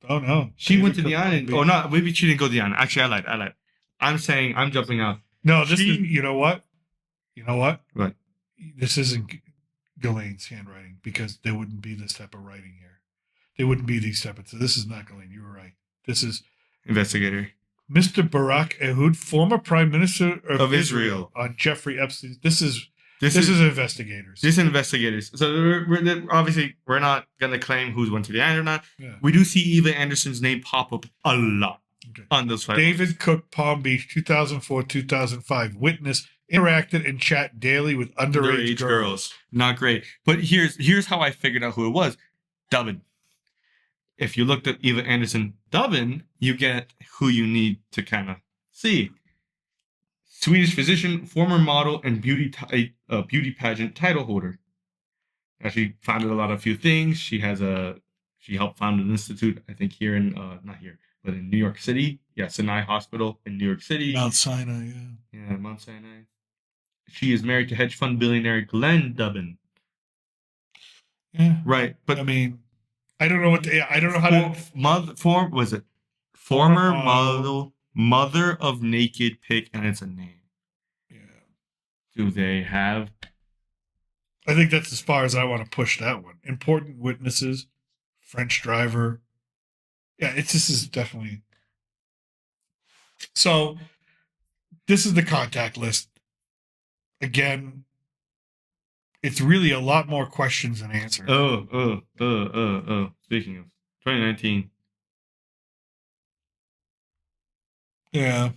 Oh no. She went to the island. Oh no, maybe she didn't go to the island. Actually, I lied. I'm saying I'm jumping out. No, this is, you know what? What? This isn't Ghislaine's handwriting, because there wouldn't be this type of writing here. There wouldn't be these type of. So this is not Ghislaine. You were right. This is investigator. Mr. Barak Ehud, former Prime Minister of Israel, on Jeffrey Epstein. This is investigators. This is investigators. So obviously we're not going to claim who's went to the island or not. Yeah. We do see Eva Anderson's name pop up a lot on those files. David Cook, Palm Beach, 2004-2005. Witness interacted and chat daily with underage girls. Not great. But here's how I figured out who it was. Dubbin. If you looked at Eva Anderson Dubbin, you get who you need to kind of see. Swedish physician, former model, and beauty pageant title holder. She founded a few things. She helped found an institute, I think here in not here, but in New York City. Yeah, Sinai Hospital in New York City. Mount Sinai, yeah. Yeah, Mount Sinai. She is married to hedge fund billionaire Glenn Dubbin. Yeah, right. But I mean, I don't know I don't know how to. Former model. Mother of naked pick, and it's a name. Yeah. Do they have? I think that's as far as I want to push that one. Important witnesses, French driver. Yeah, this is definitely. So, this is the contact list. Again, it's really a lot more questions than answers. Oh. Speaking of 2019. Yeah.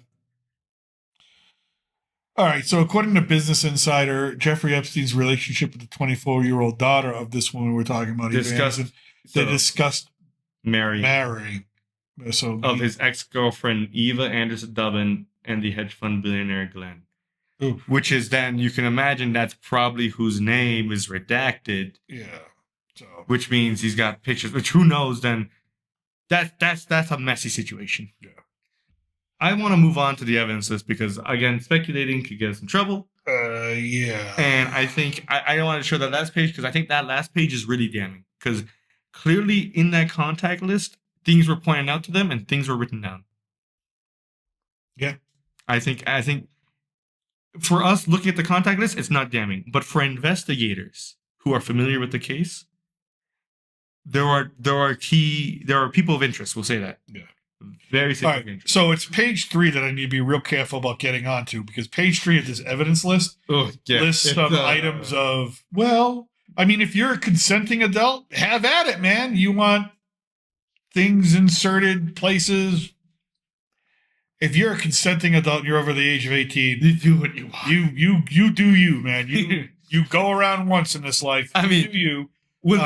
All right. So, according to Business Insider, Jeffrey Epstein's relationship with the 24-year-old daughter of this woman we're talking about, they discussed marrying. So of his ex-girlfriend Eva Anderson Dubbin and the hedge fund billionaire Glenn. Oof. Which is then, you can imagine that's probably whose name is redacted. Yeah. So, which means he's got pictures. Which, who knows? Then that's a messy situation. Yeah. I want to move on to the evidence list because, again, speculating could get us in trouble. Yeah. And I think I don't want to show that last page because I think that last page is really damning. Because clearly in that contact list, things were pointed out to them and things were written down. Yeah. I think for us looking at the contact list, it's not damning. But for investigators who are familiar with the case, there are people of interest. We'll say that. Yeah. Very significant. Right. So it's page 3 that I need to be real careful about getting onto, because page 3 of this evidence list lists some items of, well, I mean, if you're a consenting adult, have at it, man. You want things inserted places. If you're a consenting adult and you're over the age of 18, you do what you want. You do you, man. You go around once in this life. I mean, you would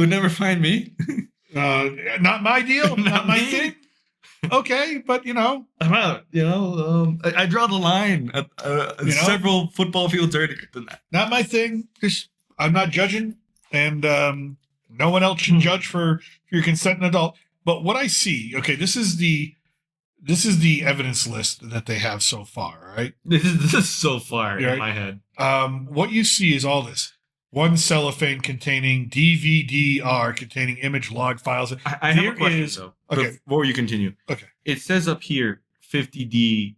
never find me. Not my deal. not my thing. Okay, but I'm out. I draw the line at several football fields earlier than that. Not my thing. I'm not judging, and no one else should judge for your consenting adult. But what I see, okay, this is the evidence list that they have so far. Right? This is so far in my head. What you see is all this. One cellophane containing DVD-R containing image log files. I have a question, though. Okay. Before you continue. Okay. It says up here, 50D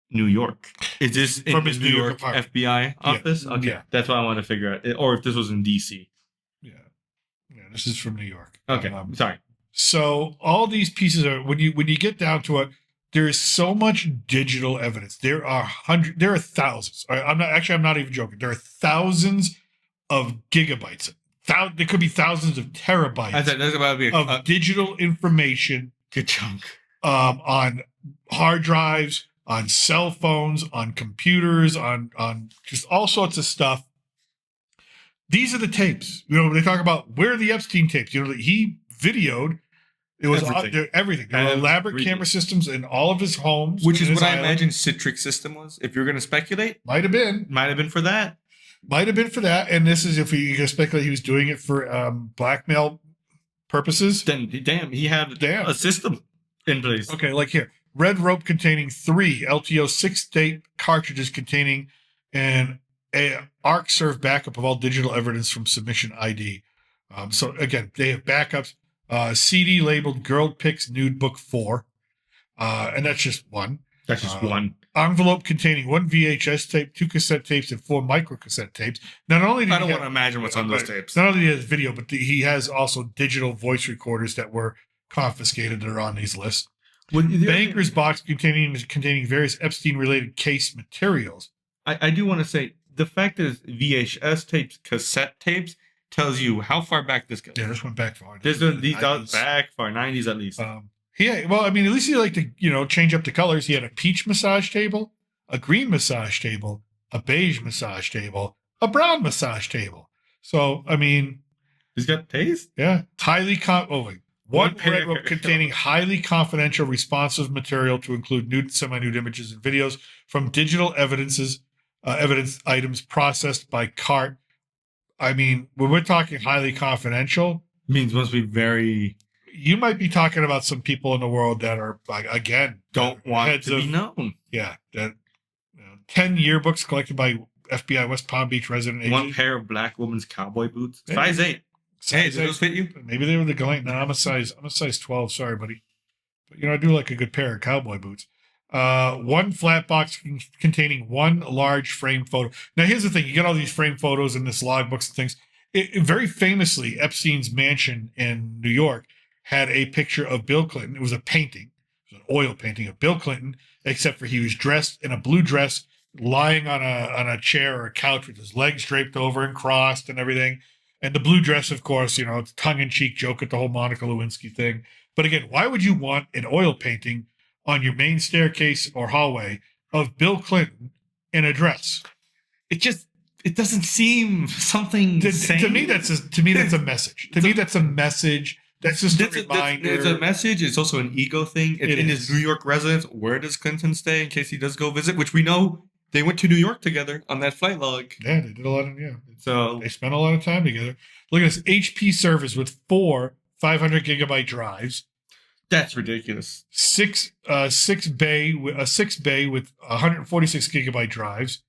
New York. Is this from his New York FBI office? Yeah. Okay. Yeah. That's what I want to figure out. Or if this was in DC. Yeah. Yeah, this is from New York. Okay. Sorry. So all these pieces are, when you get down to it, there is so much digital evidence. There are thousands. I'm not even joking. There are thousands of gigabytes. There could be thousands of terabytes that's about to be of digital information. Good chunk. On hard drives, on cell phones, on computers, on just all sorts of stuff. These are the tapes. They talk about where are the Epstein tapes. He videoed It was Everything. everything. There were elaborate camera systems in all of his homes. Which is what I imagine Citrix system was. If you're going to speculate. Might have been. Might have been for that. Might have been for that. And this is, if we can speculate, he was doing it for blackmail purposes. Then, damn, he had a system in place. Okay, like here. Red rope containing 3 LTO 6-tape cartridges containing an ARC-served backup of all digital evidence from submission ID. So again, they have backups. CD labeled Girl Pics Nude Book 4. And that's just one. That's just one. Envelope containing 1 VHS tape, 2 cassette tapes, and 4 microcassette tapes. Not only did I don't want to imagine what's on those tapes. Not only has video, but he has also digital voice recorders that were confiscated that are on these lists. Banker's box containing various Epstein-related case materials. I do want to say, the fact that it's VHS tapes, cassette tapes, tells you how far back this goes. Yeah, this went back far. These out back far, 90s at least. Well, I mean, at least he liked to, change up the colors. He had a peach massage table, a green massage table, a beige massage table, a brown massage table. So, I mean, he's got taste. Yeah, one red rope containing highly confidential, responsive material to include nude, semi-nude images and videos from digital evidence items processed by CART. I mean, when we're talking highly confidential, means must be very. You might be talking about some people in the world that are, like, again, don't want to be known. Yeah, that 10 yearbooks collected by FBI West Palm Beach resident agent. 1 pair of black woman's cowboy boots. Size 8. Hey, does those fit you? Maybe they were the going. No, I'm a size 12. Sorry, buddy. But I do like a good pair of cowboy boots. 1 flat box containing 1 large frame photo. Now, here's the thing: you get all these frame photos in this logbooks and things. Very famously, Epstein's mansion in New York had a picture of Bill Clinton. It was a painting, it was an oil painting of Bill Clinton, except for he was dressed in a blue dress, lying on a chair or a couch with his legs draped over and crossed and everything. And the blue dress, of course, it's a tongue-in-cheek joke at the whole Monica Lewinsky thing. But again, why would you want an oil painting on your main staircase or hallway of Bill Clinton in a dress? It doesn't seem something to me. That's a message. To me, that's a message. That's just a reminder. It's a message. It's also an ego thing. It's in his New York residence. Where does Clinton stay in case he does go visit? Which we know they went to New York together on that flight log. Yeah, they did a lot of So they spent a lot of time together. Look at this HP service with 4 500 gigabyte drives. That's ridiculous. 6 bay with 146 gigabyte drives.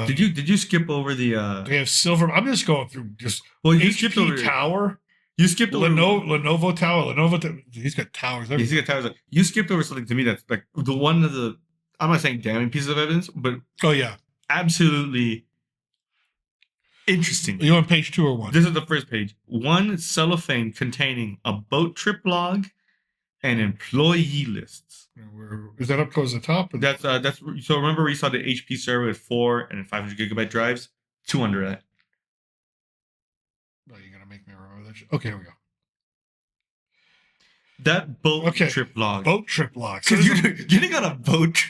Did you skip over the? They have silver. I'm just going through you skipped over Tower. You skipped over Lenovo Tower. He's got towers. He's got towers. You skipped over something to me that's like the one of the. I'm not saying damning pieces of evidence, but absolutely interesting. Are you on page 2 or 1? This is the first page. 1 cellophane containing a boat trip log and employee lists. Is that up towards the top? That's so. Remember, we saw the HP server with 4 and 500 gigabyte drives. 200 that. Oh, you're gonna make me remember that shit. Okay, here we go. That boat trip log. Boat trip log. So getting on a boat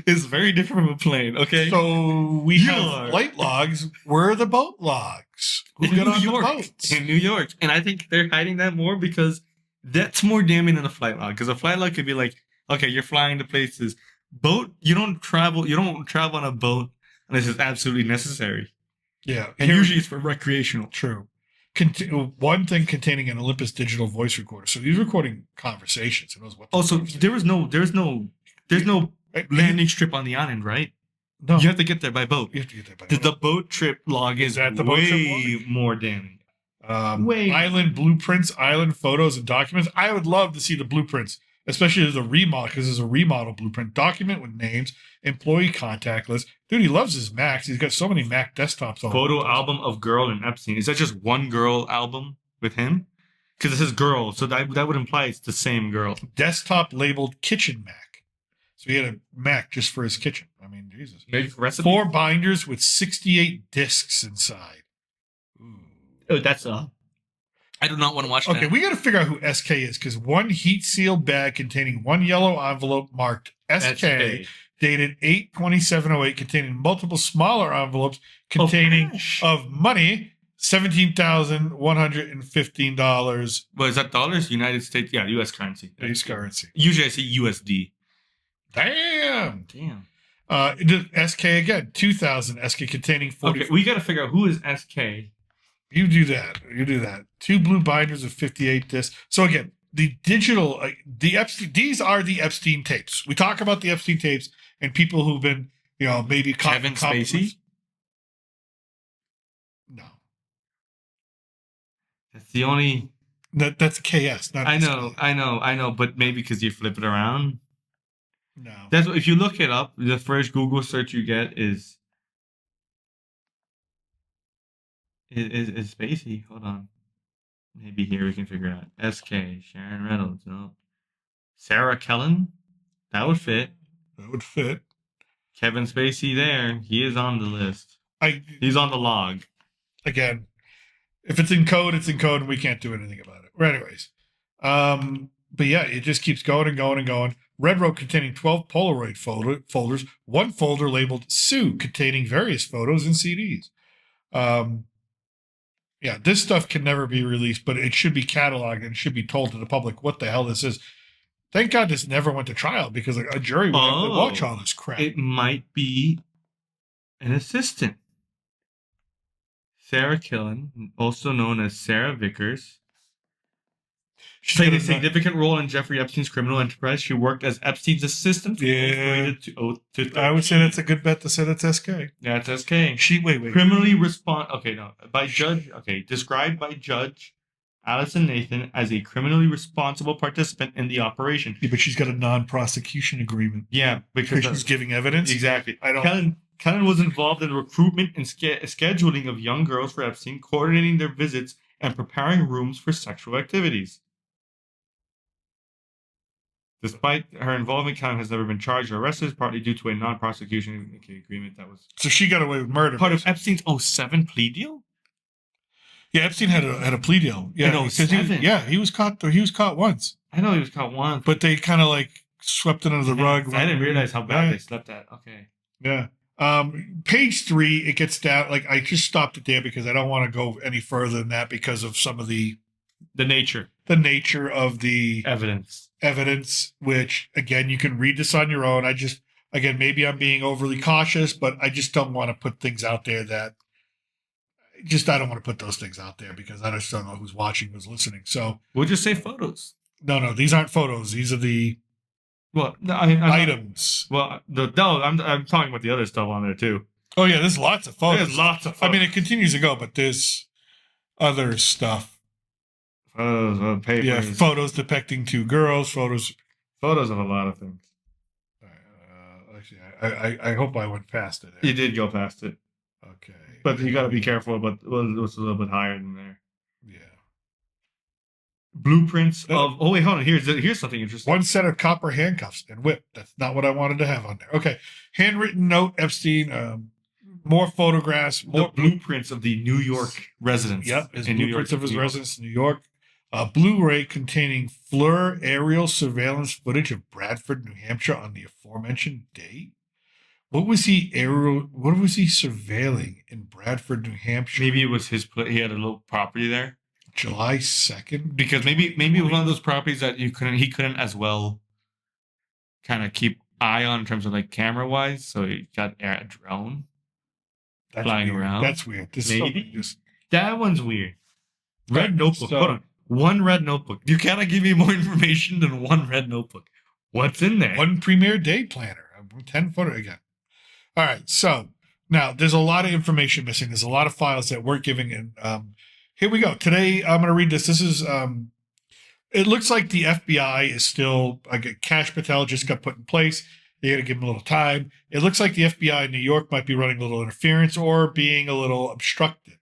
is very different from a plane, okay? So we have flight logs. Where are the boat logs? In New York. In New York. And I think they're hiding that more because that's more damning than a flight log. Because a flight log could be like, okay, you're flying to places. Boat, you don't travel on a boat unless it's absolutely necessary. Yeah. And usually it's for recreational. True. One thing containing an Olympus digital voice recorder. So he's recording conversations. Who knows what? Also, there's no landing strip on the island, right? No. You have to get there by boat. You have to get there by boat. The boat trip log is way more damning. Island blueprints, island photos, and documents. I would love to see the blueprints, especially as a remodel, because there's a remodel blueprint document with names, employee contact list. Dude, he loves his Macs. He's got so many Mac desktops. Photo album of girl and Epstein. Is that just one girl album with him? Because it says girl, so that would imply it's the same girl. Desktop labeled kitchen Mac. So he had a Mac just for his kitchen. I mean, Jesus. Maybe for recipes? 4 binders with 68 discs inside. Ooh. Oh, that's I do not want to watch that. Okay, we got to figure out who SK is, because 1 heat sealed bag containing 1 yellow envelope marked SK. Dated 8/27/08, containing multiple smaller envelopes containing of money $17,115. Well, is that dollars? United States? Yeah, U.S. currency. Base currency. Usually I say USD. Damn. SK again, 2,000 SK containing 40. Okay, we got to figure out who is SK. You do that. 2 blue binders of 58 discs. So again, the digital, these are the Epstein tapes. We talk about the Epstein tapes and people who've been, maybe Kevin Spacey. No, that's the only. That's KS. Not I know, but maybe because you flip it around. No, that's if you look it up. The first Google search you get is Spacey. Hold on. Maybe here we can figure out. SK, Sharon Reynolds. No. Sarah Kellen. That would fit. Kevin Spacey there. He is on the list. He's on the log. Again, if it's in code, it's in code, and we can't do anything about it. Well, anyways. But yeah, it just keeps going and going and going. Red Rope containing 12 Polaroid folders. One folder labeled Sue containing various photos and CDs. Yeah, this stuff can never be released, but it should be cataloged and should be told to the public what the hell this is. Thank God this never went to trial because a jury would have to watch all this crap. It might be an assistant. Sarah Killen, also known as Sarah Vickers, played a significant role in Jeffrey Epstein's criminal enterprise. She worked as Epstein's assistant. Yeah. I would say that's a good bet to say that's SK. Yeah, it's SK. Wait. Criminally described by Judge Allison Nathan as a criminally responsible participant in the operation. Yeah, but she's got a non-prosecution agreement. Yeah, because she's giving evidence. Exactly. Kellen was involved in the recruitment and scheduling of young girls for Epstein, coordinating their visits and preparing rooms for sexual activities. Despite her involvement, Kellen has never been charged or arrested, partly due to a non-prosecution agreement that was. So she got away with murder. Part of Epstein's 2007 plea deal. Yeah, Epstein had a plea deal. Yeah, he was caught. He was caught once. I know he was caught once, but they kind of swept it under the rug. I didn't realize how bad they slept at. Okay. Yeah. Page 3, it gets down. I just stopped it there because I don't want to go any further than that because of some of the nature of the evidence, which again, you can read this on your own. Maybe I'm being overly cautious, but I just don't want to put things out there that I don't want to put those things out there because I just don't know who's watching, who's listening. So we'll just say photos. No, these aren't photos. These are the items. I'm talking about the other stuff on there too. Oh yeah, there's lots of photos. There's lots of photos. I mean, it continues to go, but there's other stuff. Photos, papers. Yeah, photos depicting 2 girls. Photos of a lot of things. Actually, I hope I went past it. You did go past it. Okay. But you got to be careful about what's a little bit higher than there. Yeah. Blueprints of. Oh wait, hold on. Here's something interesting. 1 set of copper handcuffs and whip. That's not what I wanted to have on there. Okay. Handwritten note, Epstein. More photographs. More blueprints of the New York residence. Yep. Blueprints of his residence in New York. A Blu-ray containing FLIR aerial surveillance footage of Bradford, New Hampshire on the aforementioned date. What was he surveilling in Bradford, New Hampshire? Maybe it was his. He had a little property there. July 2nd. Because maybe it was one of those properties that he couldn't as well kind of keep eye on in terms of camera wise. So he got a drone flying around. That's weird. That one's weird. Red notebook. Hold on. 1 red notebook. You cannot give me more information than 1 red notebook. What's in there? 1 premier day planner. 10 photo again. All right. So now there's a lot of information missing. There's a lot of files that we're giving. And here we go. Today, I'm going to read this. This is, it looks like the FBI is still, Kash Patel just got put in place. They got to give him a little time. It looks like the FBI in New York might be running a little interference or being a little obstructed.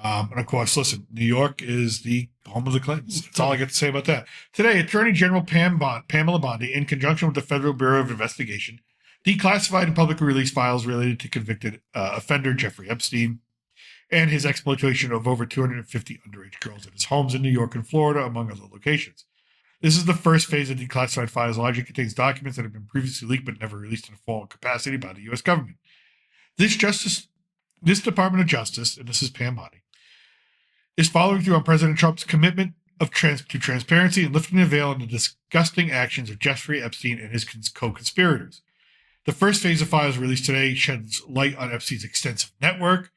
And of course, listen, New York is the home of the Clintons. That's all I got to say about that. Today, Attorney General Pamela Bondi, in conjunction with the Federal Bureau of Investigation, declassified and publicly released files related to convicted offender Jeffrey Epstein and his exploitation of over 250 underage girls at his homes in New York and Florida, among other locations. This is the first phase of declassified files. Largely contains documents that have been previously leaked but never released in a formal capacity by the U.S. government. This Department of Justice, and this is Pam Bondi, is following through on President Trump's commitment to transparency and lifting the veil on the disgusting actions of Jeffrey Epstein and his co-conspirators. The first phase of files released today sheds light on Epstein's extensive network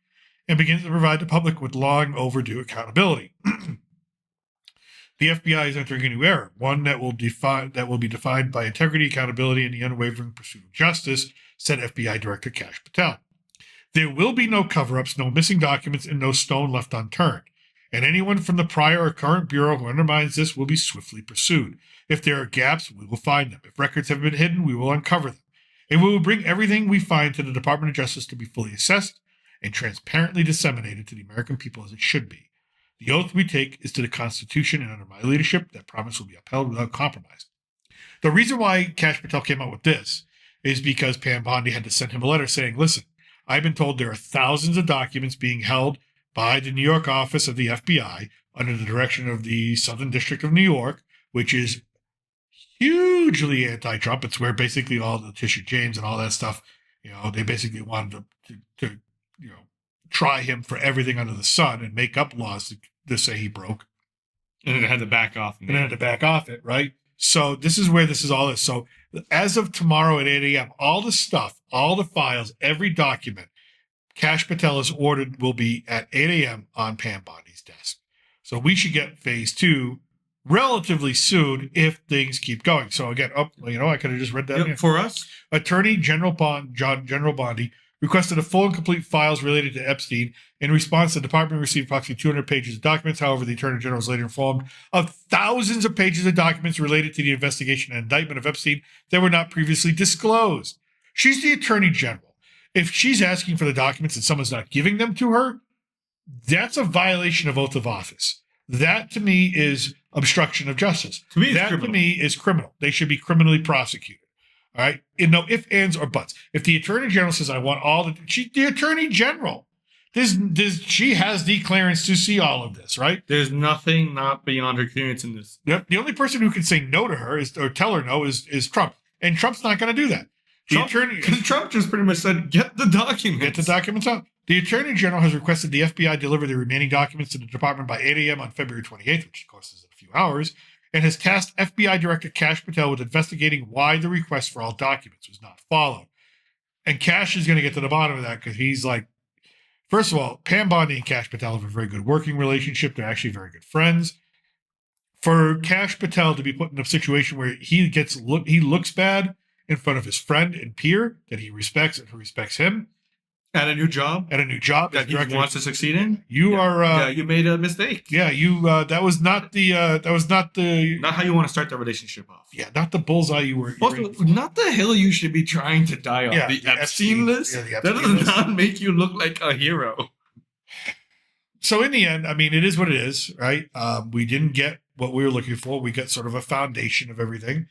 and begins to provide the public with long overdue accountability. The FBI is entering a new era, one that will be defined by integrity, accountability, and the unwavering pursuit of justice, said FBI Director Kash Patel. There will be no cover-ups, no missing documents, and no stone left unturned. And anyone from the prior or current Bureau who undermines this will be swiftly pursued. If there are gaps, we will find them. If records have been hidden, we will uncover them. And we will bring everything we find to the Department of Justice to be fully assessed and transparently disseminated to the American people as it should be. The oath we take is to the Constitution, and under my leadership, that promise will be upheld without compromise. The reason why Kash Patel came out with this is because Pam Bondi had to send him a letter saying, listen, I've been told there are thousands of documents being held by the New York office of the FBI under the direction of the Southern District of New York, which is hugely anti-Trump. It's where basically all the Letitia James and all that stuff, they basically wanted to try him for everything under the sun and make up laws to say he broke. And then it had to back off. And then had to back off it, right? So this is where this is all is. So as of tomorrow at 8 a.m., all the stuff, all the files, every document, Kash Patel is ordered will be at 8 a.m. on Pam Bondi's desk. So we should get phase 2 relatively soon if things keep going. So again, I could have just read that. Yep, for us. Attorney General Bondi requested a full and complete files related to Epstein. In response, the department received approximately 200 pages of documents. However, the Attorney General was later informed of thousands of pages of documents related to the investigation and indictment of Epstein that were not previously disclosed. She's the Attorney General. If she's asking for the documents and someone's not giving them to her, that's a violation of oath of office. That, to me, is obstruction of justice. To me, to me, is criminal. They should be criminally prosecuted. All right? And no ifs, ands, or buts. If the Attorney General says, I want all the Attorney General. She has the clearance to see all of this, right? There's nothing not beyond her clearance in this. Yep. The only person who can say no to her or tell her no is Trump. And Trump's not going to do that. Trump just pretty much said, get the documents. Get the documents out. The Attorney General has requested the FBI deliver the remaining documents to the department by 8 a.m. on February 28th, which of course is in a few hours, and has tasked FBI Director Kash Patel with investigating why the request for all documents was not followed. And Kash is going to get to the bottom of that because he's like, first of all, Pam Bondi and Kash Patel have a very good working relationship. They're actually very good friends. For Kash Patel to be put in a situation where he looks bad in front of his friend and peer that he respects and who respects him. At a new job that he wants to succeed in. You made a mistake. Yeah, that was not not how you want to start that relationship off. Yeah, not the bullseye you were. Not the hill you should be trying to die on. Yeah, the Epstein list. Yeah, the Epstein Epstein does not make you look like a hero. So in the end, I mean, it is what it is, right? We didn't get what we were looking for. We got sort of a foundation of everything.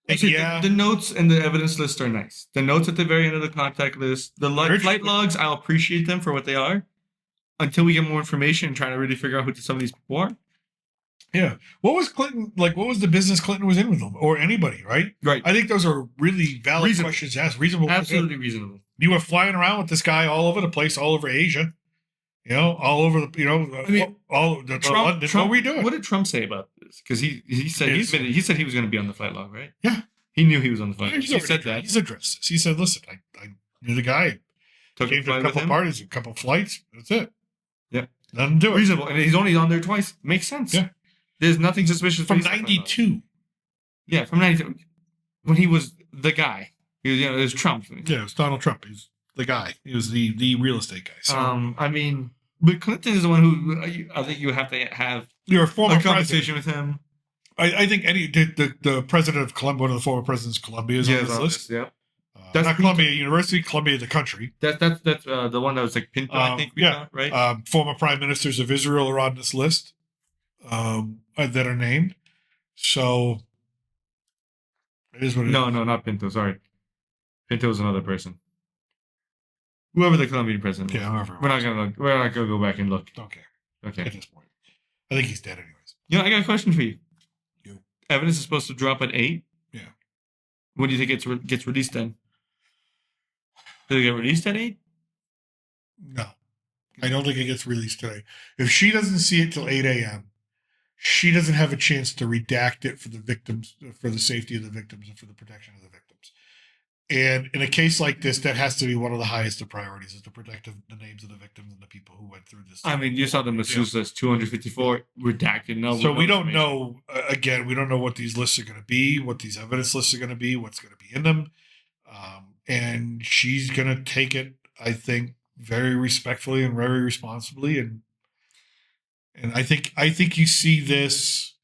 The notes and the evidence list are nice. The notes at the very end of the contact list, the flight logs, I'll appreciate them for what they are until we get more information and try to really figure out who some of these people are. Yeah. What was Clinton, what was the business Clinton was in with them or anybody, right? Right. I think those are really valid questions to ask. Reasonable. Absolutely reasonable. You were flying around with this guy all over the place, all over Asia. All over the, London. What were we doing? What did Trump say about this? Because he said he said he was going to be on the flight log, right? Yeah, he knew he was on the flight log. He said that. He's addressed this. He said, "Listen, I knew the guy. Took came to a couple parties, a couple flights. That's it. Yeah, nothing to do it. Reasonable, and he's only on there twice. Makes sense. Yeah, there's nothing suspicious from '92. Yeah, from '92 when he was the guy. It was Trump. Yeah, it was Donald Trump. He's the guy. He was the real estate guy. So. I mean. But Clinton is the one who I think you have to have a conversation with him. I think the president of Columbia, one of the former presidents of Columbia, is on this list. Yeah, that's not Columbia University, Columbia the country. That's the one that was like Pinto, I think. Right. Former prime ministers of Israel are on this list that are named. So it is what it is. No, not Pinto. Sorry, Pinto is another person. Whoever the Colombian president was. Yeah, whoever. We're not gonna go back and look. Okay. Okay. At this point, I think he's dead, anyways. I got a question for you. Evidence is supposed to drop at 8. Yeah. When do you think it gets released then? Does it get released at 8? No. I don't think it gets released today. If she doesn't see it till 8 a.m., she doesn't have a chance to redact it for the victims, for the safety of the victims and for the protection of the victims. And in a case like this, that has to be one of the highest of priorities, is to protect the names of the victims and the people who went through this. I mean, you saw the Masusas 254 redacted. No, so we don't know. Again, we don't know what these lists are going to be, what these evidence lists are going to be, what's going to be in them. And she's going to take it, I think, very respectfully and very responsibly. And I think you see this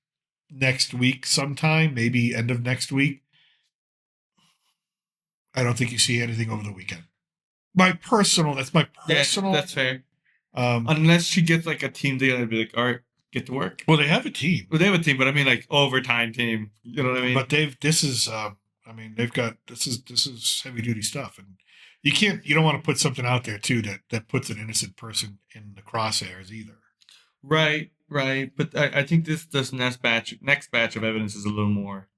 next week sometime, maybe end of next week. I don't think you see anything over the weekend. That's my personal. Yeah, that's fair. Unless she gets like a team together and be like, all right, get to work. Well, they have a team. Well, they have a team, but I mean like overtime team. You know what I mean? But this is heavy duty stuff, and you don't want to put something out there too that puts an innocent person in the crosshairs either. Right. But I think this next batch of evidence is a little more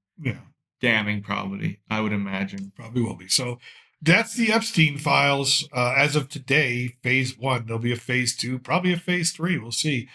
damning, probably. I would imagine. Probably will be. So that's the Epstein Files. As of today, phase 1. There'll be a phase 2, probably a phase 3. We'll see.